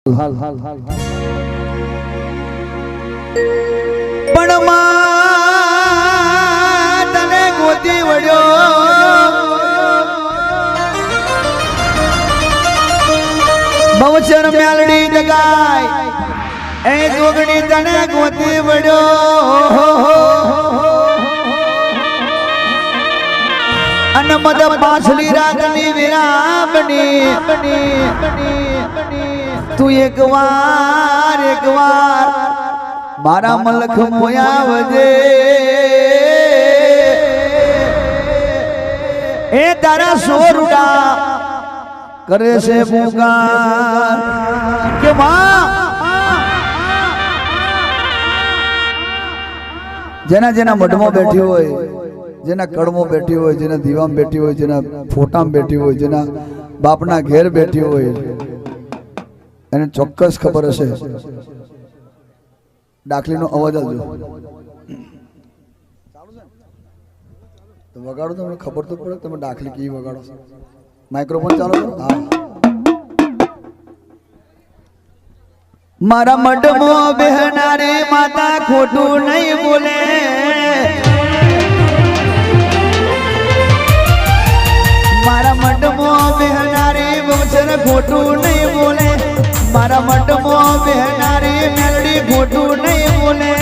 હાલ હાલ હાલ પણ માં તને ગોતી વળ્યો બવચર મેલડી જગાય એ જોગણી તને ગોતી વળ્યો અને મદ પાછલી રાતની વિરામની તું એક વાર મારા મલખ મોયા વજે એ તારા સોરુડા કરે છે પુકાર કે માં જેના જેના મઢમાં બેઠી હોય, જેના કડમાં બેઠી હોય, જેના દીવામાં બેઠી હોય, જેના ફોટામાં બેઠી હોય, જેના બાપના ઘેર બેઠી હોય, એને ચોક્કસ ખબર હશે. ડાકલીનો અવાજ આવજો તો વગાડો, તમને ખબર તો પડે તમે ડાકલી કેવી વગાડો છો. માઇક્રોફોન ચાલો કરો. હા, મારા મઢમાં બેહનારી માતા ખોટું નહીં બોલે, મારા મઢમાં બેહનારી બવચર ખોટું નહીં બોલે, મારા મઢમાં બેહનારી મેલડી ખોટું નહીં બોલે.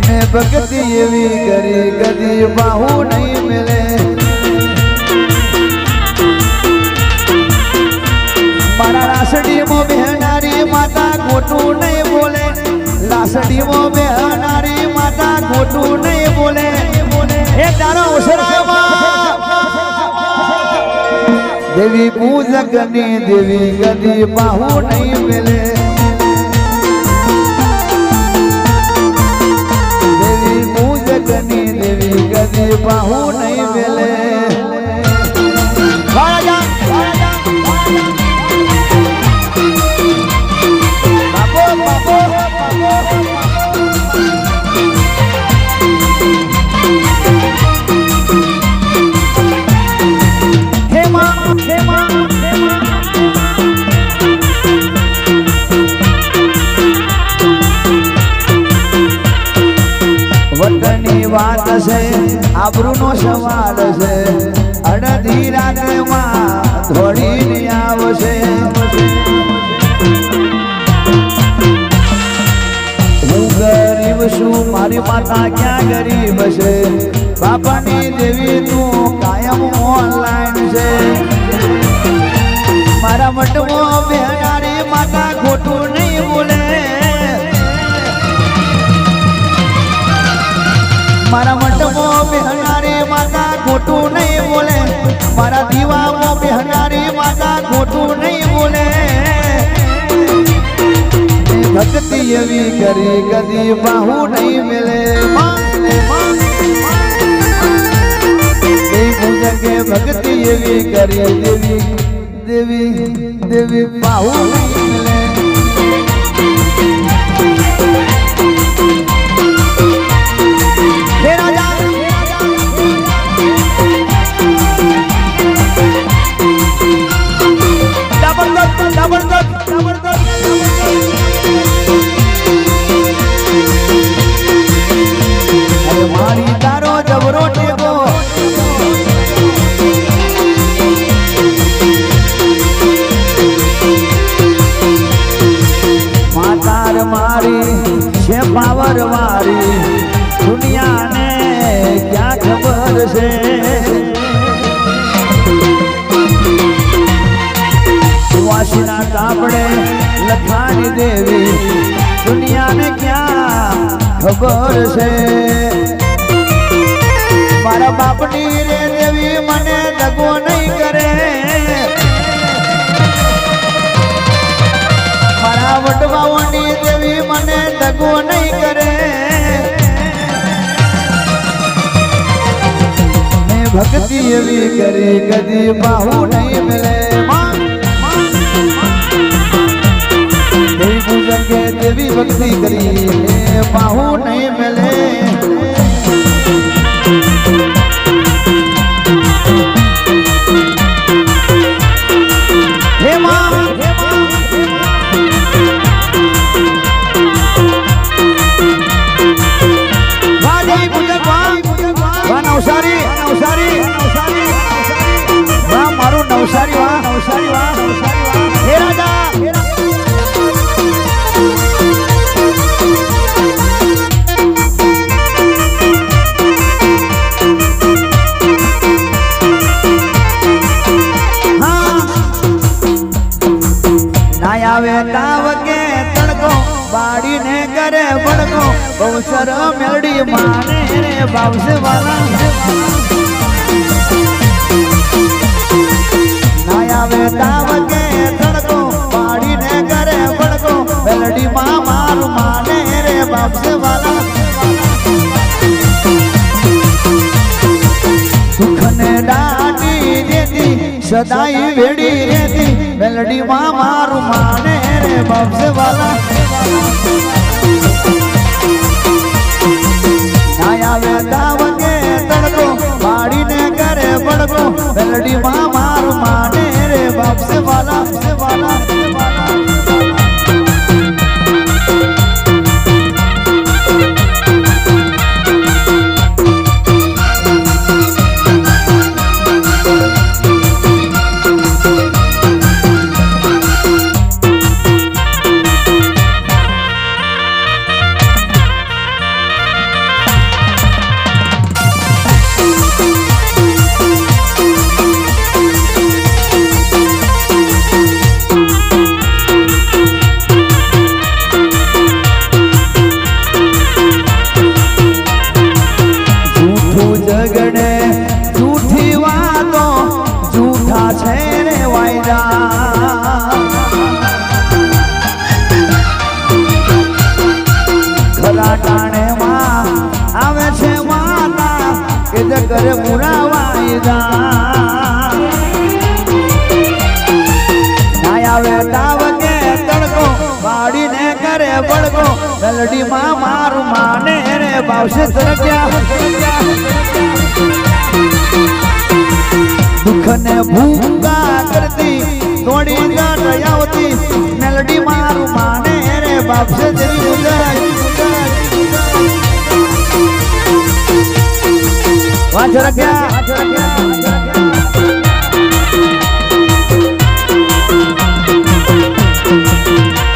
મેં ભક્તિ એવી કરી કદી બાહુ નહીં મેલે, મારા લાસડીમાં બેહનારી માતા ખોટું નહીં બોલે, લાસડીમાં બેહનારી માતા ખોટું નહીં બોલે. એ તારા ઓસરામાં દેવી પૂજકની દેવી કદી બાહુ નહીં મેલે, દેવી પૂજકની દેવી કદી બાહુ નહીં મેલે. વતનની વાત છે, આબરૂનો સવાલ છે, અડધી રાતમાં ધોડીને આવશે. હું ગરીબ છું, મારી માતા ક્યાં ગરીબ છે, બાપાની દેવી તું કાયમ ઓનલાઈન છે. મારા મઠમાં બેહનારી માતા ખોટું નહીં બોલે, મારા મઠમાં બેહનારી માતા ખોટું નહીં બોલે, મારા દીવામાં બેહનારી માતા ખોટું નહીં બોલે. ભક્તિ એવી કરી કદી બાહુ નહીં મેલે, ભક્તિ એવી કરી દેવી દેવી દેવી બાહુ નહીં મેલે. મારી તારો જબરો ટેકો માતાર મારી છે પાવર વાળી, દુનિયાને ક્યાં ખબર છે. વાસીના તાપડે લખાણી દેવી, દુનિયાને ક્યાં ખબર છે. મારા બાપની રે દેવી મને દગો નહીં કરે, મારા વડવાઓની દેવી મને દગો નહીં કરે. મેં ભક્તિ એવી કરી કદી બાહુ નહીં મેલે, દેવી પૂજન કે દેવી ભક્તિ કરી બાહુ નહીં મેલે. હે માં ના આવે તાવ કે તડકો બાડી ને કરે ભડકો બહુસર મેલડી માને રે બાવસે વાલા ના આવે તાવ કે તડકો બાડી ને કરે ભડકો મેલડી માં મારું માને રે બાવસે વાલા સુખને દાટી દેતી સદાઈ વેડી રહેતી મેલડી માં મારું માને રે બાપસે વાલા ના આવે તાવ કે તડકો બાડીને કરે પડકો મેલડી માં મારું માને રે બાપસે વાલા કરે પૂરા વાયદા ના આવે તાવ કે તડકો બાડીને કરે બળકો મેલડી માં મારું માને રે બાવસે તરક્યા દુઃખ ને ભૂંગા કરતી તોડી ગાંઠ આવતી મેલડી મારું માને રે બાવસે જરી ઉદાય વાંચ રખ્યા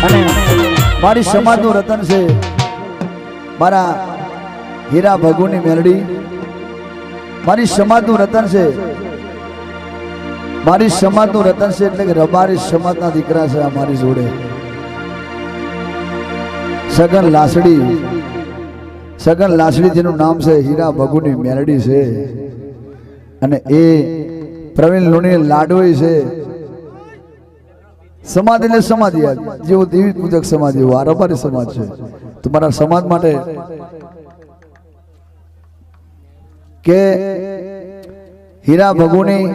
અને મારી સમાજનું રતન છે મારા હીરા ભગુની મેલડી મારી સમાજનું રતન છે મારી સમાજનું રતન છે એટલે કે રબારી સમાજના દીકરા છે આ મારી જોડે સગન લાસડી જેનું નામ છે હીરા ભગુની મેલડી છે અને એ પ્રવીણ લુણી લાડોઈ છે સમાજ એટલે સમાધિ જેવો દેવી પૂજક સમાજ એવો આ રબારી સમાજ છે તમારા સમાજ માટે કે હીરા ભગુની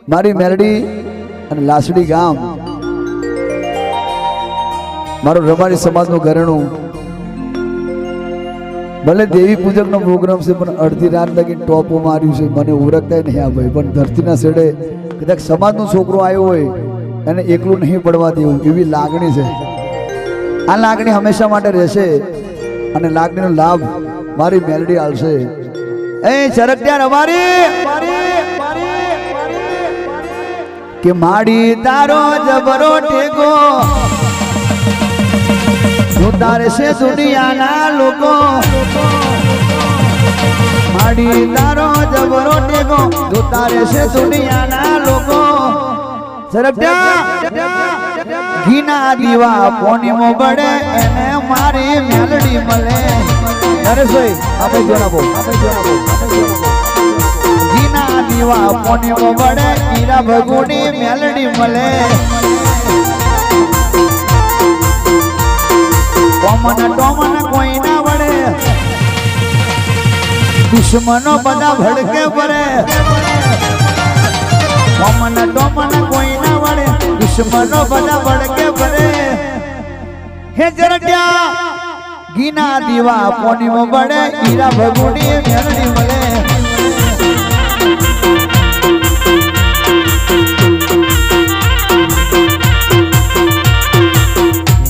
મારી મેલડી અને લાસડી ગામ મારું રબારી સમાજનું ઘરેણું ભલે દેવી પૂજકનો પ્રોગ્રામ છે પણ અડધી રાત લગી ટોપો માર્યું છે મને ઓળખતા નહીં આ ભાઈ પણ ધરતીના છેડે કદાચ સમાજનો છોકરો આવ્યો હોય એને એકલું નહીં પડવા દેવું એવી લાગણી છે આ લાગણી હંમેશા માટે રહેશે અને લાગણીનો લાભ મારી મેલડી આલશે એ ચરકટ્યા રબારી કે માડી તારો જબરો ટેકો ઉતારે છે દુનિયાના લોકો માડી તારો જબરો ટેકો ઉતારે છે દુનિયાના લોકો ઘીના દીવા પોનીમો બળે એને મારી મેલડી મળે નરેશભાઈ આપણે જણાવો ઘીના દીવા પોનીમો બળે હીરા ભગુની મેલડી મળે ટોમન કોઈ ના વડે દુશ્મનો બધા ભડકે પડે ટોમન કોઈ ના વડે દુશ્મનો બધા ભડકે પડે હે જરટ્યા ઘીના દીવા પોનીમો બળે હીરા ભગુની મેલડી મળે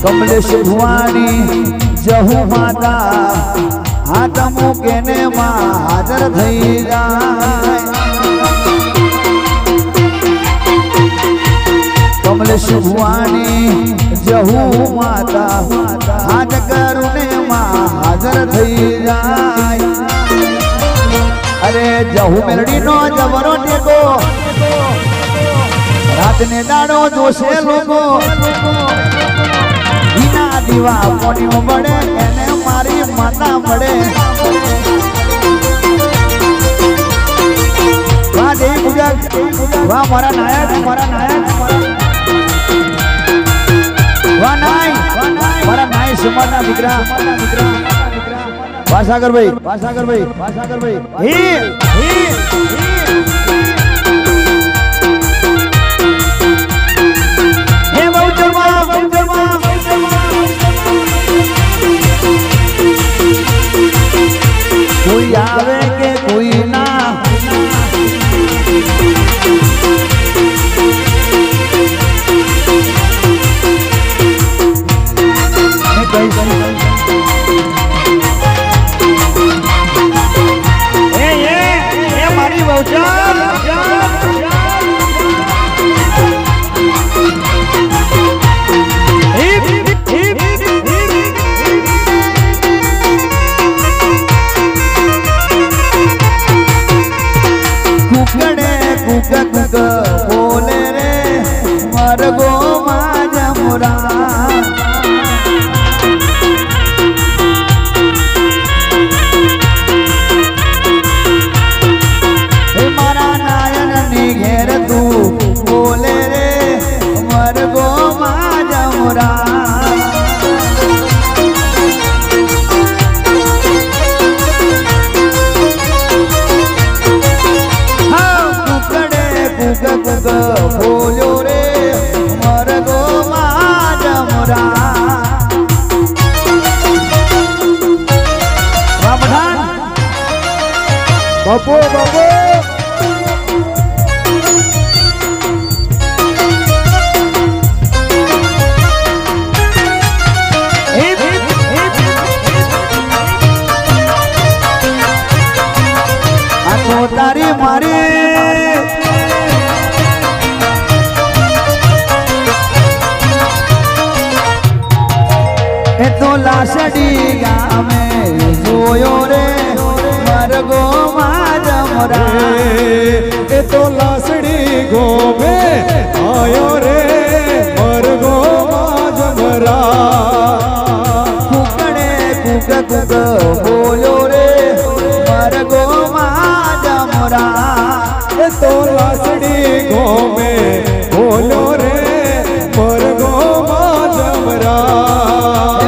કમલેશ ભુવાની જહુ માતા હાથ મૂકે ને માં હાજર થઈ જાય કમલેશ ભુવાની જહુ માતા હાથ કરું ને માં હાજર થઈ જાય અરે જહુ મેલડી નો જબરો ટેકો રાત ને દાડો જોશે લોકો વિના દીવા કોણીઓ મળે એને મારી માતા મળે વાહ દેવી પૂજક વાહ મારા નાયક વાહ નાય મારા નાય સમાજના દીકરા વાસાગરભાઈ હે બહુચરમાં કોઈ આવે કે કોઈ ના મારી બહુચર કુક બોલે રે મરગો માં જમરા મારા નાયન ની ઘેર તું બોલે રે મરગો માં જમરા બોલ્યો રે મરગો માં જમરા બાપો તારી મારી એ તો લાસડી ગામે જોયો રે મરગો માં જમરા એ તો લાસડી ગોમે આયો રે મરગો માં જમરા કુક બોલ્યો રે મરગો માં જમરા એ તો લાસડી ગોમે બોલ્યો રે મરગો માં જમરા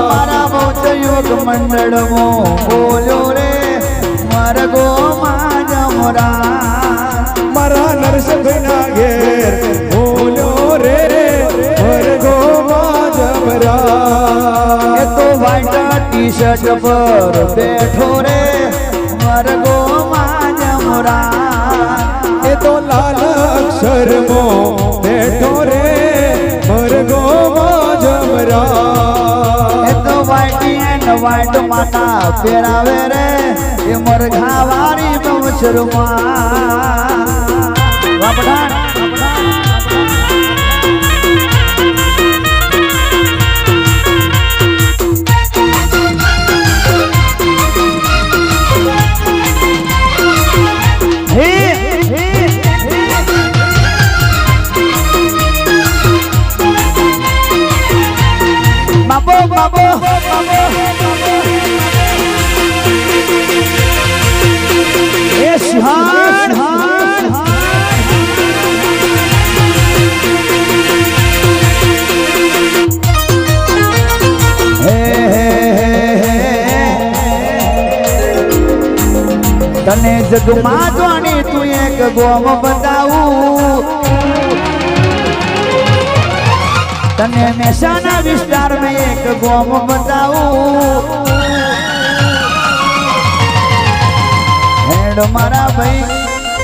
મારા બૌદ્ધ યુગ મંડળમાં બોલ્યો રે મરગો માં જમરા મારા નરસિંહના ઘેર બોલ્યો રે મરગો માં જમરા એ તો વ્હાઈટ ટી-શર્ટ પર બેઠો રે મરગો માં જમરા એ તો લાલ અક્ષરમાં બેઠો રે મરગો માં જમરા એ તો વ્હાઈટ માતા પહેરાવે રે એ મરઘા વાળી બહુચરમાં વાપડાણ બાબો એ સિંહાન તને જગમાં જોણી તું એક ગોમ બતાવું તને મહેસાણા વિસ્તાર में एक ગોમ બતાવું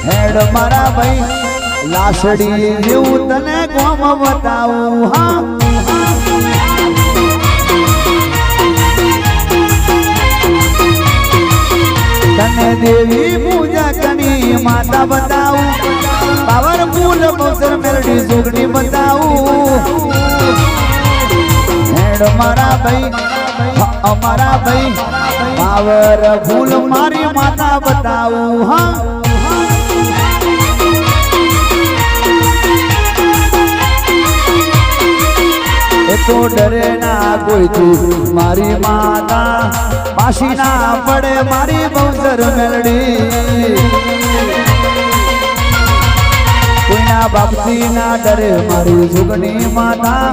હેડ મારા ભાઈ લાસડી જેવું તને ગોમ બતાવું હા તને દેવી પૂજા કની માતા બતાવું પાવરફુલ બહુચર મેલડી જોગણી બતાવું હેડ મારા ભાઈ પાવરફુલ મારી માતા બતાવું હા તો ડરે ના કોઈથી મારી માતા પાછી ના પડે મારી બહુચર મેલડી કોઈના બાપથી ના ડરે મારી સુગની માતા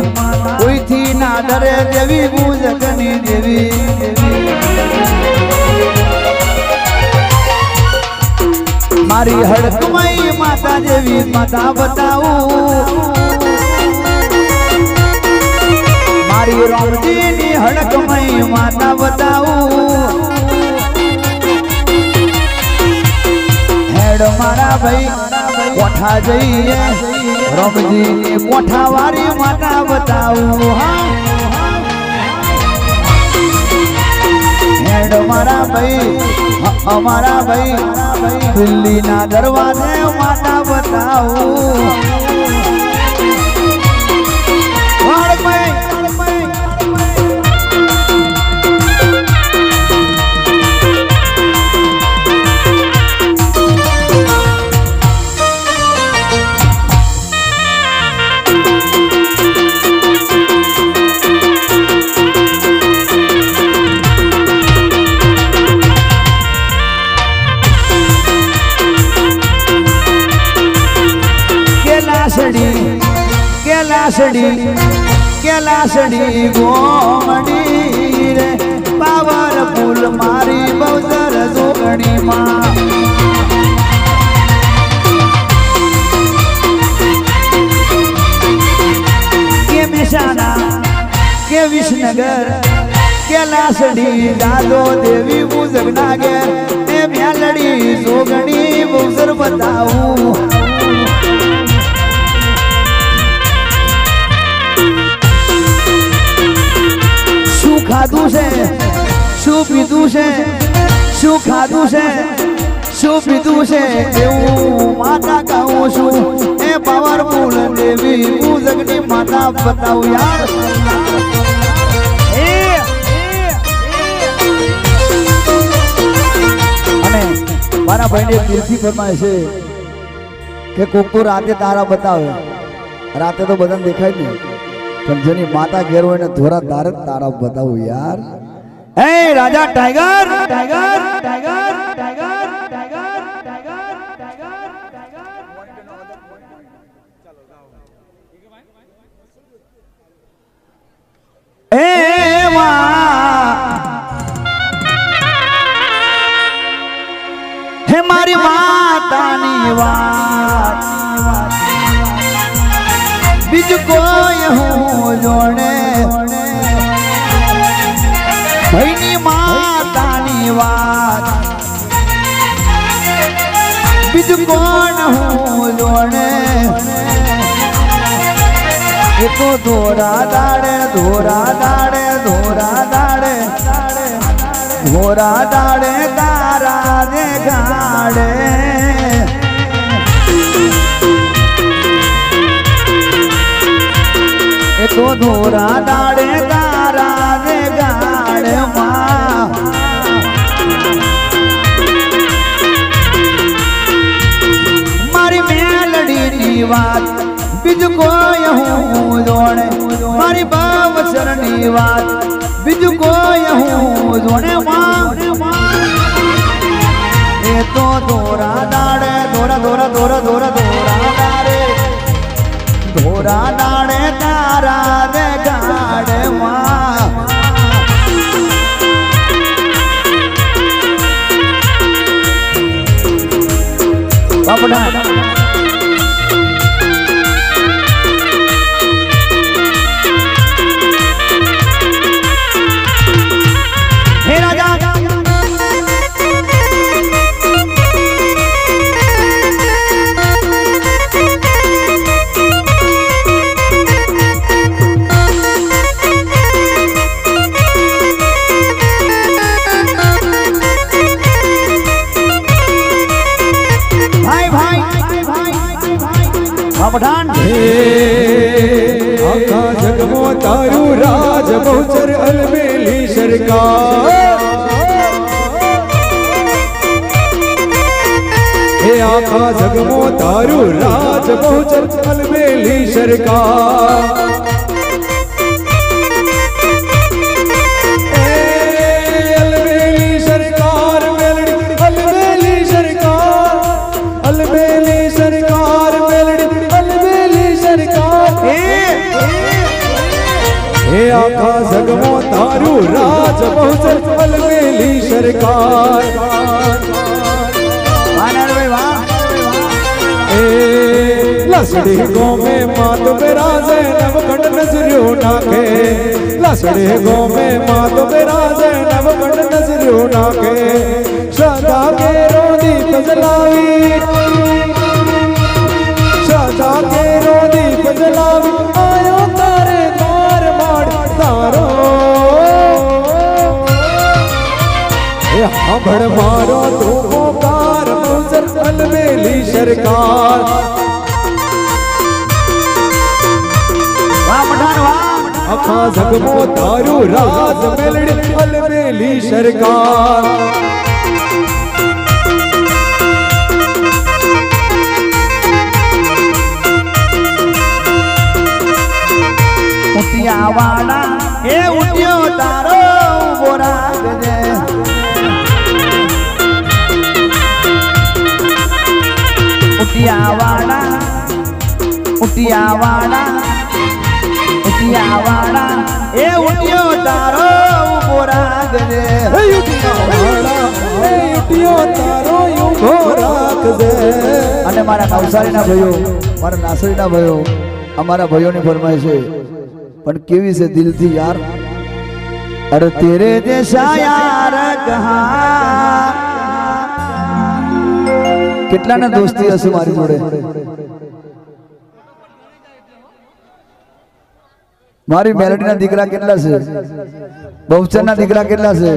કોઈથી ના ડરે દેવી પૂજકની દેવી મારી હડકમય માતા જેવી માતા બતાવું મારી રામજીની હડકમય માતા બતાવું હેડ મારા ભાઈ કોઠા જઈએ રામજીની કોઠા વાળી માતા બતાવું હેડ મારા ભાઈ અમારા ભાઈ દિલ્હીના દરવાજે માતા બતાવું કેલાસડી ગોમડી રે પાવરફુલ મારી બહુચર જોગણી માં કે મહેસાણા કે વિસનગર કેલાસડી દાદો દેવી પૂજક નાગર એ મેલડી જોગણી બહુચર બતાવું ખાધું છે શું પીધું છે શું ખાધું છે શું પીધું છે એવું માતા કહું છું એ પાવરફુલ દેવી પૂજકની માતા બતાવું યાર અને મારા ભાઈને તીર્થી ફરમાય છે કે કોક તો રાતે તારા બતાવે રાતે તો બધાને દેખાય ને પણ જેની માતા ઘેર હોય ને ધોરા તારે તારા બતાવું યાર એ રાજા tiger tiger tiger tiger tiger tiger એ હે મારી માતાની વાત બીજું કોઈ હું જોડે ભાઈની માતાની વાત બીજું કોણ હું જોડે એ તો ધોરા દાડે ધોરા દાડે ધોરા દાડે ધોરા દાડે તારા દેખાડે તો ધોરા દાડે તારા દે ગાડે માં મારી મેલડીની વાત બીજું કોઈ હું જોડે મારી બાવસરની વાત બીજું કોઈ હું જોડે માં એ તો ધોરા દાડે ધોરા ધોરા ધોરા ધોરા ધોરા દાડે ધોરા દાડે તારા દે ગાડે માં બાપડા હે રાજા પઠાણ આખા જગમાં તારું રાજ બહુચર અલમેલી સરકાર હે આખા જગમાં તારું રાજ બહુચર અલમેલી સરકાર આખા જગમાં તારું રાજ બહુચર અલમેલી સરકાર એ લસડી ગોમે માત બિરાજે નવખંડ નજર્યો નાખે લસડી ગોમે માત બિરાજે નવખંડ નજર્યો નાખે સદા કેરો દીપ જલાવી સદા કેરો દીપ જલાવી આયો તારે તાર માડ તારો એ સાંભળ મારો તું પોકાર બહુચર અલમેલી સરકાર આખા જગમાં તારું રાજ મેલડી અલમેલી સરકાર ઉટિયા વાળા એ ઉટ્યો તારો ઉભો રાખજે ઉટિયા વાળા ઉટિયા વાળા ઉટિયા વાળા એ ઉટ્યો તારો ઉભો રાખજે ઉટિયો તારો ઉભો રાખજે અને મારા નવસારીના ભાઈઓ મારા નાસરીના ભાઈઓ અમારા ભાઈઓની ફરમાય છે પણ કેવી છે દિલથી યાર અરે તેરે જૈસા યાર કહા કેટલાના દોસ્તી હશે મારી જોડે મારી મેલડીના દીકરા કેટલા છે બહુચરના દીકરા કેટલા છે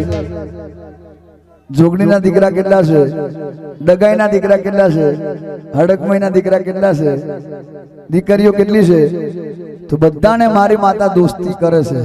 જોગણીના દીકરા કેટલા છે ડગાઈના દીકરા કેટલા છે હડકમઈના દીકરા કેટલા છે દીકરીઓ કેટલી છે તો બધાને મારી માતા દોસ્તી કરે છે